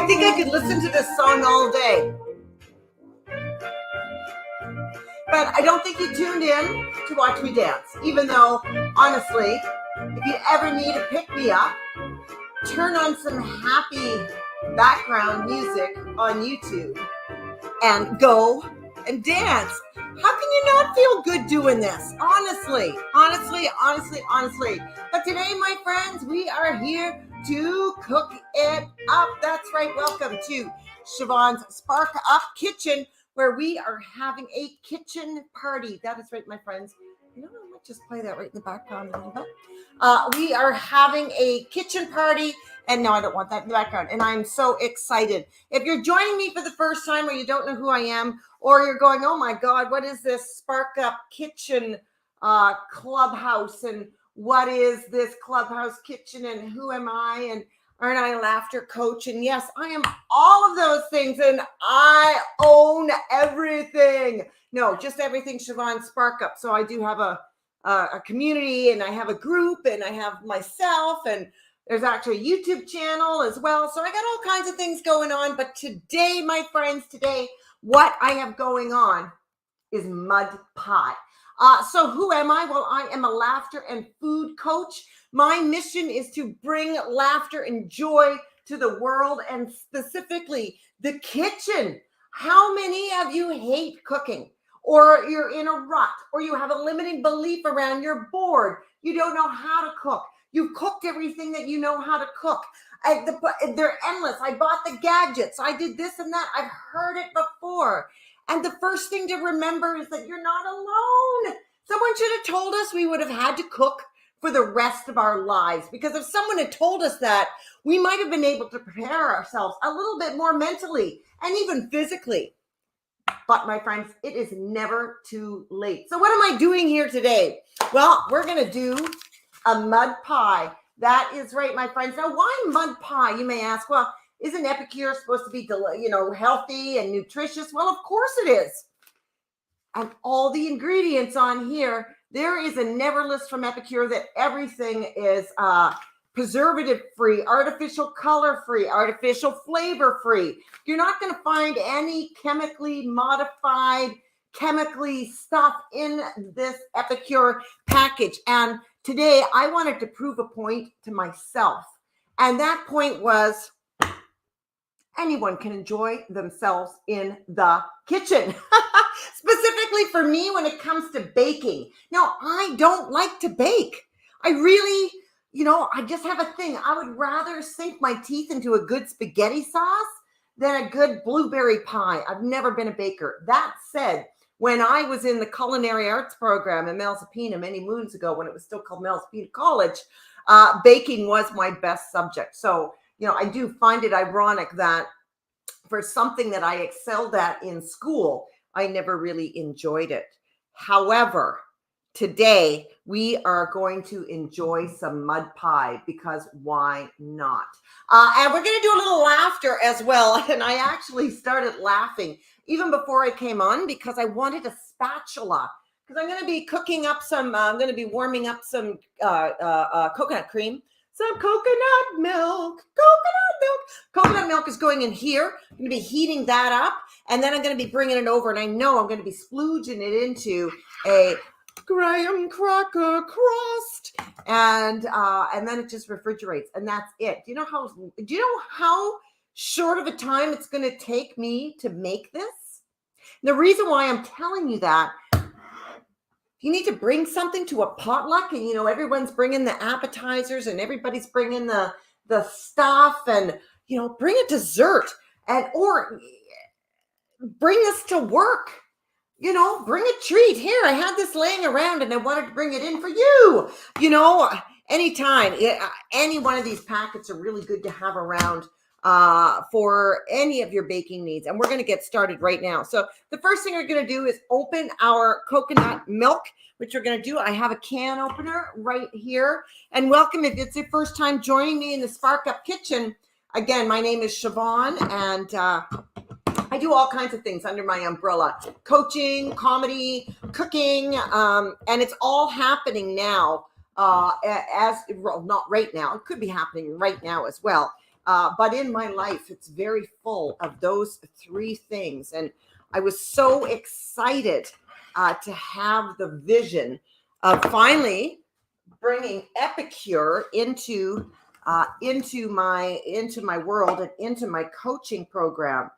think I could listen to this song all day. But I don't think you tuned in to watch me dance, even though, honestly, if you ever need a pick-me-up, turn on some happy background music on YouTube and go and dance. How can you not feel good doing this? Honestly. But today, my friends, we are here to cook it up. That's right. Welcome to Siobhan's SparkUp Kitchen, where we are having a kitchen party. That is right, my friends. You know, I might just play that right in the background a little bit. We are having a kitchen party, and no, I don't want that in the background, and I'm so excited. If you're joining me for the first time or you don't know who I am, or you're going, oh my God, what is this SparkUp Kitchen clubhouse, and what is this clubhouse kitchen, and who am I, and aren't I a laughter coach? And yes, I am all of those things, and I own everything. No, just everything Siobhan SparkUp. So I do have a community, and I have a group, and I have myself, and there's actually a YouTube channel as well. So I got all kinds of things going on. But today, my friends, what I have going on is mud pie. So who am I? Well, I am a laughter and food coach. My mission is to bring laughter and joy to the world, and specifically the kitchen. How many of you hate cooking, or you're in a rut, or you have a limiting belief around your board? You don't know how to cook. You've cooked everything that you know how to cook. They're endless. I bought the gadgets. I did this and that. I've heard it before. And the first thing to remember is that you're not alone. Someone should have told us we would have had to cook for the rest of our lives, because if someone had told us that, we might have been able to prepare ourselves a little bit more mentally and even physically. But my friends, it is never too late. So what am I doing here today? Well, we're going to do a mud pie. That is right, my friends. Now, why mud pie? You may ask, well, isn't Epicure supposed to be, healthy and nutritious? Well, of course it is. And all the ingredients on here, there is a never list from Epicure that everything is preservative-free, artificial color-free, artificial flavor-free. You're not going to find any chemically modified, chemically stuff in this Epicure package. And today, I wanted to prove a point to myself. And that point was, anyone can enjoy themselves in the kitchen. Specifically for me, when it comes to baking. Now, I don't like to bake. I really, I just have a thing. I would rather sink my teeth into a good spaghetti sauce than a good blueberry pie. I've never been a baker. That said, when I was in the culinary arts program in Malsapina many moons ago, when it was still called Malsapina College, baking was my best subject. So, I do find it ironic that for something that I excelled at in school, I never really enjoyed it. However, today we are going to enjoy some mud pie, because why not? And we're going to do a little laughter as well. And I actually started laughing even before I came on, because I wanted a spatula, because I'm going to be cooking up I'm going to be warming up some coconut cream. Some coconut milk. Coconut milk is going in here. I'm going to be heating that up, and then I'm going to be bringing it over, and I know I'm going to be splooging it into a graham cracker crust, and then it just refrigerates, and that's it. Do you know how short of a time it's going to take me to make this? And the reason why I'm telling you that, you need to bring something to a potluck, and everyone's bringing the appetizers, and everybody's bringing the stuff, and bring a dessert, or bring this to work. Bring a treat. Here, I had this laying around and I wanted to bring it in for you. Anytime. Any one of these packets are really good to have around for any of your baking needs. And we're going to get started right now. So the first thing we're going to do is open our coconut milk, which we're going to do. I have a can opener right here. And welcome if it's your first time joining me in the SparkUp Kitchen. Again, my name is Siobhan, and I do all kinds of things under my umbrella: coaching, comedy, cooking, and it's all happening now. Not right now. It could be happening right now as well. But in my life, it's very full of those three things. And I was so excited to have the vision of finally bringing Epicure into my world and into my coaching program.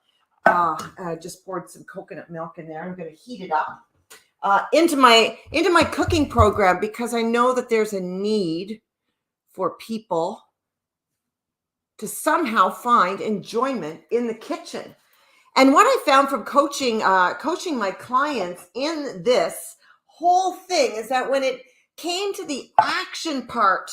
I just poured some coconut milk in there. I'm going to heat it up into my cooking program, because I know that there's a need for people to somehow find enjoyment in the kitchen. And what I found from coaching my clients in this whole thing is that when it came to the action part,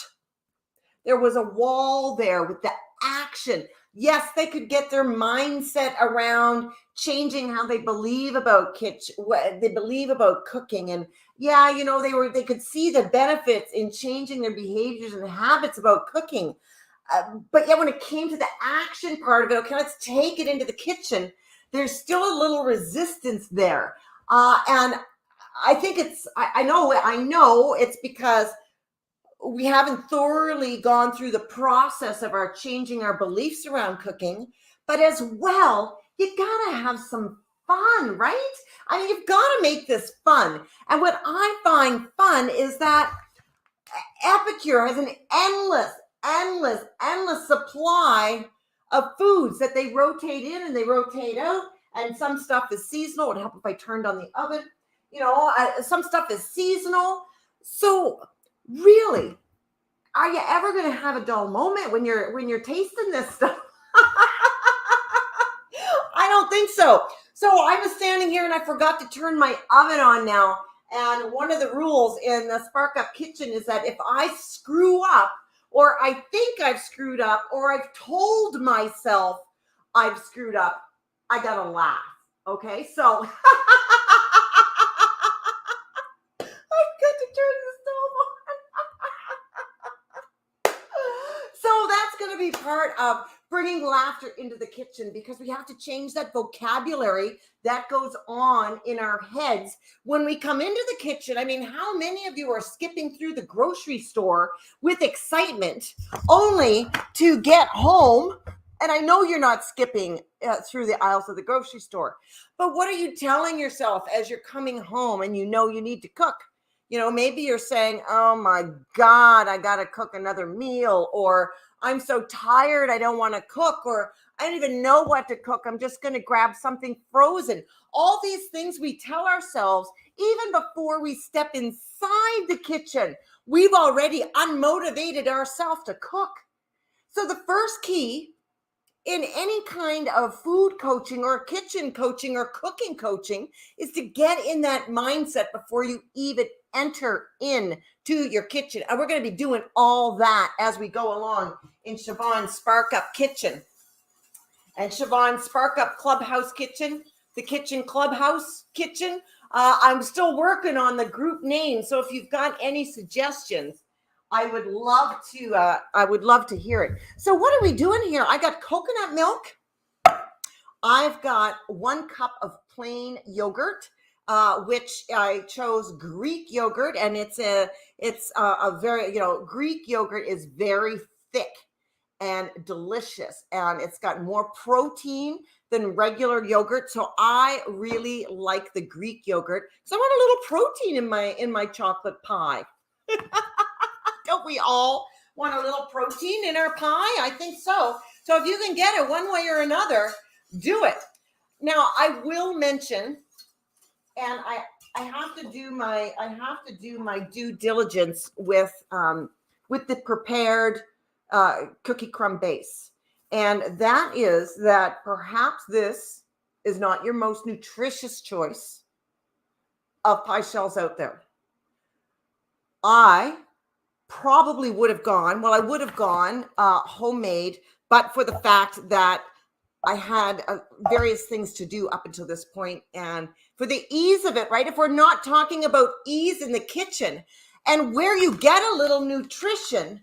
there was a wall there with the action. Yes, they could get their mindset around changing how they believe about kitchen, what they believe about cooking. And yeah, they could see the benefits in changing their behaviors and habits about cooking. But yeah, when it came to the action part of it, okay, let's take it into the kitchen, there's still a little resistance there. And I think I know it's because we haven't thoroughly gone through the process of our changing our beliefs around cooking. But as well, you gotta have some fun, right? I mean, you've got to make this fun. And what I find fun is that Epicure has an endless supply of foods that they rotate in and they rotate out. And some stuff is seasonal. It would help if I turned on the oven. Some stuff is seasonal. So really, are you ever going to have a dull moment when you're tasting this stuff? I don't think so. So I was standing here and I forgot to turn my oven on now. And one of the rules in the SparkUp kitchen is that if I screw up, or I think I've screwed up, or I've told myself I've screwed up, I gotta laugh. Okay, so I've got to turn the stove on. So that's going to be part of bringing laughter into the kitchen, because we have to change that vocabulary that goes on in our heads when we come into the kitchen. I mean, how many of you are skipping through the grocery store with excitement only to get home? And I know you're not skipping through the aisles of the grocery store, but what are you telling yourself as you're coming home and you need to cook? Maybe you're saying, oh my God, I got to cook another meal, or I'm so tired, I don't want to cook, or I don't even know what to cook, I'm just going to grab something frozen. All these things we tell ourselves even before we step inside the kitchen. We've already unmotivated ourselves to cook. So the first key in any kind of food coaching or kitchen coaching or cooking coaching is to get in that mindset before you even enter in to your kitchen. And we're going to be doing all that as we go along in Siobhan's SparkUp kitchen. And Siobhan's SparkUp Clubhouse kitchen, the kitchen clubhouse kitchen. I'm still working on the group name. So if you've got any suggestions, I would love to hear it. So what are we doing here? I got coconut milk. I've got 1 cup of plain yogurt, which I chose Greek yogurt, and it's a very, Greek yogurt is very thick and delicious, and it's got more protein than regular yogurt. So I really like the Greek yogurt. So I want a little protein in my chocolate pie. Don't we all want a little protein in our pie? I think so. So if you can get it one way or another, do it. Now I will mention, and I have to do my due diligence with the prepared cookie crumb base. And that is that perhaps this is not your most nutritious choice of pie shells out there. I probably would have gone homemade, but for the fact that I had various things to do up until this point, and for the ease of it, right? If we're not talking about ease in the kitchen and where you get a little nutrition,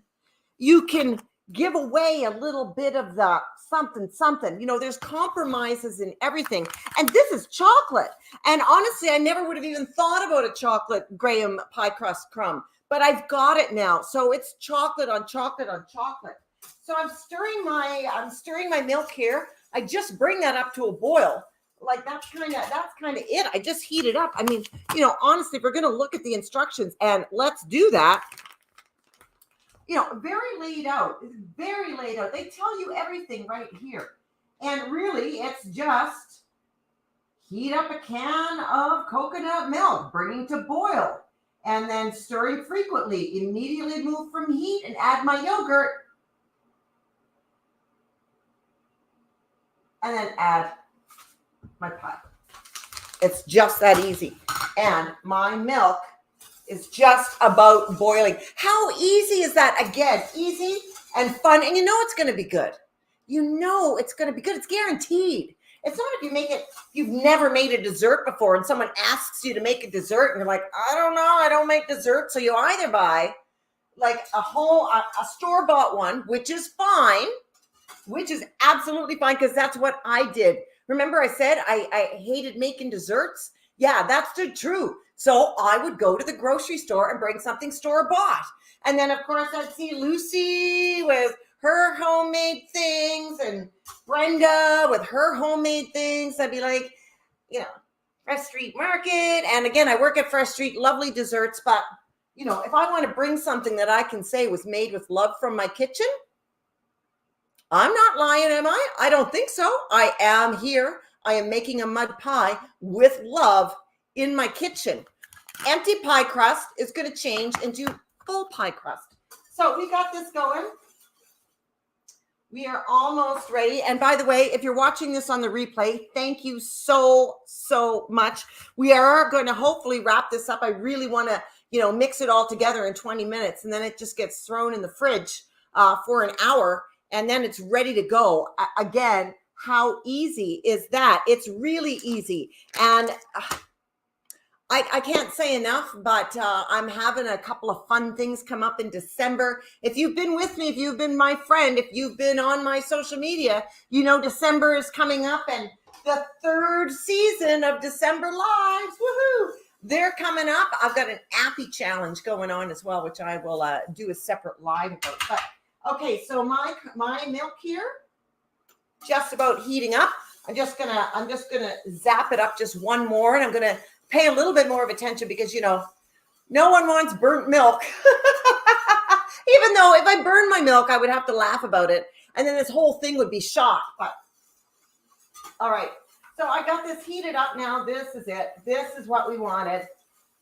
you can give away a little bit of the something. There's compromises in everything. And this is chocolate. And honestly, I never would have even thought about a chocolate graham pie crust crumb, but I've got it now. So it's chocolate on chocolate on chocolate. So I'm stirring my milk here. I just bring that up to a boil. Like that's kind of it. I just heat it up. I mean, honestly, if we're going to look at the instructions, and let's do that, very laid out. It's very laid out. They tell you everything right here. And really, it's just heat up a can of coconut milk, bringing to boil, and then stirring frequently. Immediately move from heat and add my yogurt. And then add my pie. It's just that easy. And my milk is just about boiling. How easy is that? Again, easy and fun. And it's going to be good. It's going to be good. It's guaranteed. It's not if you make it, you've never made a dessert before and someone asks you to make a dessert and you're like, I don't know, I don't make dessert. So you either buy like a store-bought one, which is fine, which is absolutely fine, because that's what I did. Remember I said I hated making desserts? Yeah, that's the truth. So I would go to the grocery store and bring something store-bought. And then, of course, I'd see Lucy with her homemade things and Brenda with her homemade things. I'd be like, Fresh Street Market. And again, I work at Fresh Street, lovely desserts. But, if I want to bring something that I can say was made with love from my kitchen, I'm not lying, am I? I don't think so. I am here. I am making a mud pie with love in my kitchen. Empty pie crust is going to change into full pie crust. So we got this going. We are almost ready. And by the way, if you're watching this on the replay, thank you so, so much. We are going to hopefully wrap this up. I really want to, mix it all together in 20 minutes. And then it just gets thrown in the fridge for an hour. And then it's ready to go. Again, how easy is that? It's really easy. And I can't say enough, but I'm having a couple of fun things come up in December. If you've been with me, if you've been my friend, if you've been on my social media, December is coming up, and the third season of December Lives, woohoo! They're coming up. I've got an appy challenge going on as well, which I will do a separate live about. But okay, so my milk here, just about heating up. I'm just gonna zap it up just one more, and I'm gonna pay a little bit more of attention because no one wants burnt milk. Even though if I burn my milk, I would have to laugh about it, and then this whole thing would be shot. But all right, so I got this heated up now. This is it. This is what we wanted.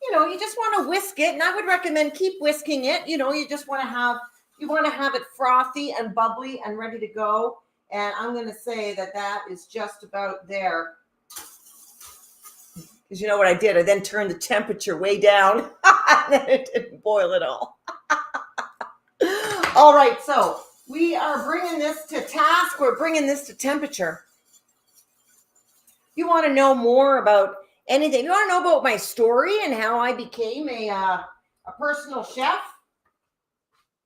You just want to whisk it, and I would recommend keep whisking it. You just want to have it frothy and bubbly and ready to go. And I'm going to say that is just about there. Because you know what I did? I then turned the temperature way down. And then it didn't boil at all. All right, so we are bringing this to task. We're bringing this to temperature. You want to know more about anything? You want to know about my story and how I became a personal chef?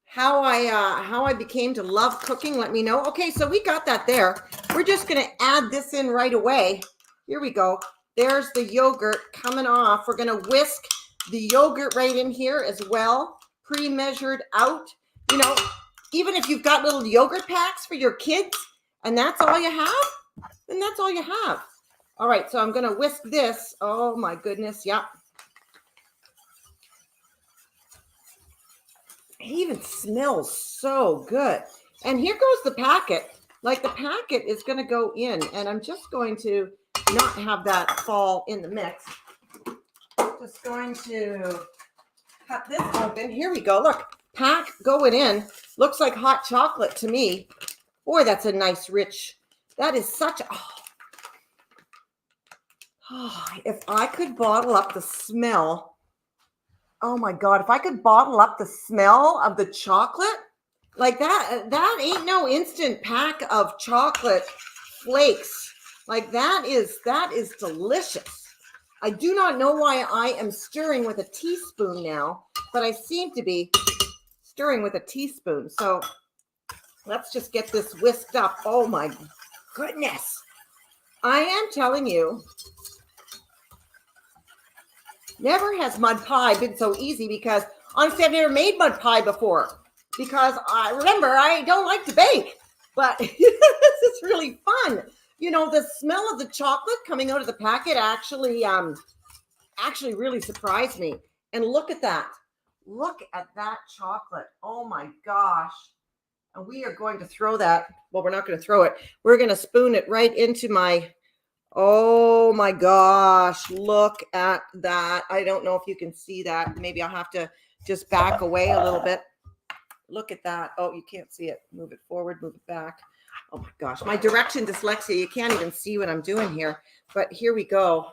How I became to love cooking, let me know. Okay, so we got that there. We're just going to add this in right away. Here we go. There's the yogurt coming off. We're going to whisk the yogurt right in here as well, pre-measured out. Even if you've got little yogurt packs for your kids and that's all you have, then that's all you have. All right, so I'm going to whisk this. Oh, my goodness. Yep. It even smells so good. And here goes the packet. Like the packet is going to go in, and I'm just going to not have that fall in the mix. Just going to cut this open. Here we go. Look, pack going in. Looks like hot chocolate to me. Boy, that's a nice rich. That is such a... Oh, if I could bottle up the smell... Oh my God, if I could bottle up the smell of the chocolate, like that ain't no instant pack of chocolate flakes. Like that is delicious. I do not know why I am stirring with a teaspoon now, but I seem to be stirring with a teaspoon. So let's just get this whisked up. Oh my goodness. I am telling you, never has mud pie been so easy because honestly, I've never made mud pie before. because I don't like to bake, but this is really fun. You know, the smell of the chocolate coming out of the packet actually really surprised me. And look at that. Look at that chocolate. Oh my gosh. And we are going to throw that. Well, we're not going to throw it. We're going to spoon it right into my, oh my gosh. Look at that. I don't know if you can see that. Maybe I'll have to just back away a little bit. Look at that. Oh, you can't see it. Move it forward, move it back. Oh my gosh. My direction dyslexia. You can't even see what I'm doing here. But here we go.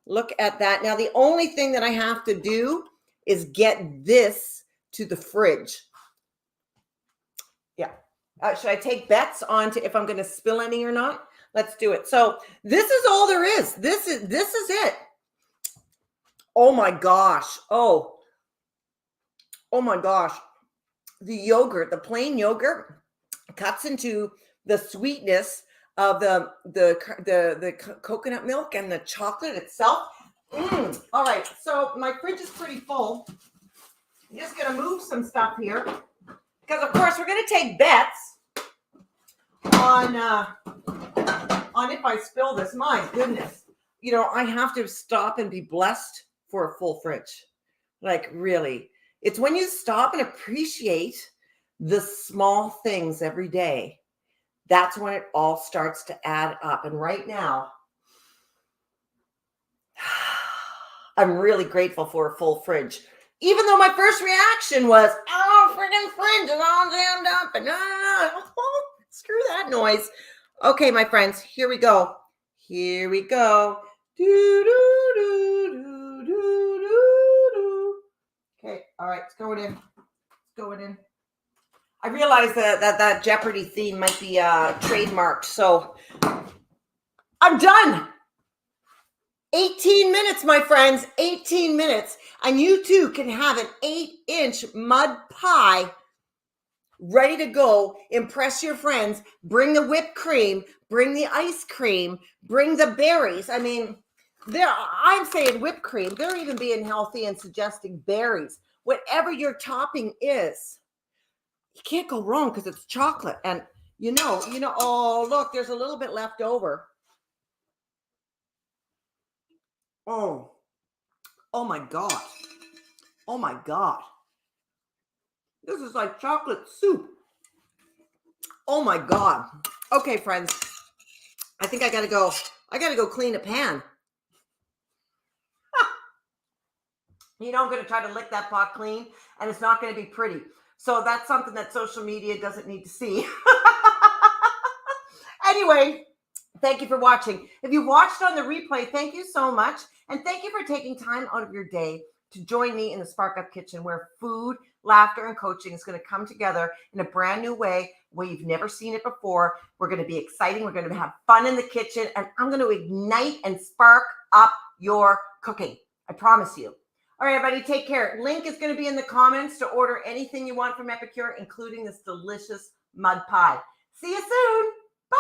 Look at that. Now, the only thing that I have to do is get this to the fridge. Yeah. Should I take bets on to if I'm going to spill any or not? Let's do it. So this is all there is. This is it. Oh my gosh. Oh my gosh. The yogurt, the plain yogurt cuts into the sweetness of the coconut milk and the chocolate itself. All right. So my fridge is pretty full. I'm just going to move some stuff here. Because, of course, we're going to take bets on if I spill this. My goodness. You know, I have to stop and be blessed for a full fridge. Like, really. It's when you stop and appreciate the small things every day. That's when it all starts to add up. And right now, I'm really grateful for a full fridge. Even though my first reaction was, oh, freaking fridge is all jammed up. And no. Screw that noise. Okay, my friends, here we go. Here we go. Okay, all right, it's going in. It's going in. I realize that Jeopardy theme might be trademarked, so I'm done. 18 minutes, my friends, 18 minutes. And you too can have an 8-inch mud pie ready to go. Impress your friends. Bring the whipped cream. Bring the ice cream. Bring the berries. I mean, I'm saying whipped cream. They're even being healthy and suggesting berries. Whatever your topping is, you can't go wrong because it's chocolate. And you know, oh, look, there's a little bit left over. Oh my God. Oh my God. This is like chocolate soup. Oh my God. Okay, friends. I think I gotta go clean a pan. You know, I'm going to try to lick that pot clean and it's not going to be pretty. So that's something that social media doesn't need to see. Anyway, thank you for watching. If you watched on the replay, thank you so much. And thank you for taking time out of your day to join me in the SparkUp kitchen, where food, laughter, and coaching is going to come together in a brand new way where you've never seen it before. We're going to be exciting. We're going to have fun in the kitchen, and I'm going to ignite and spark up your cooking. I promise you. All right, everybody, take care. Link is going to be in the comments to order anything you want from Epicure, including this delicious mud pie. See you soon.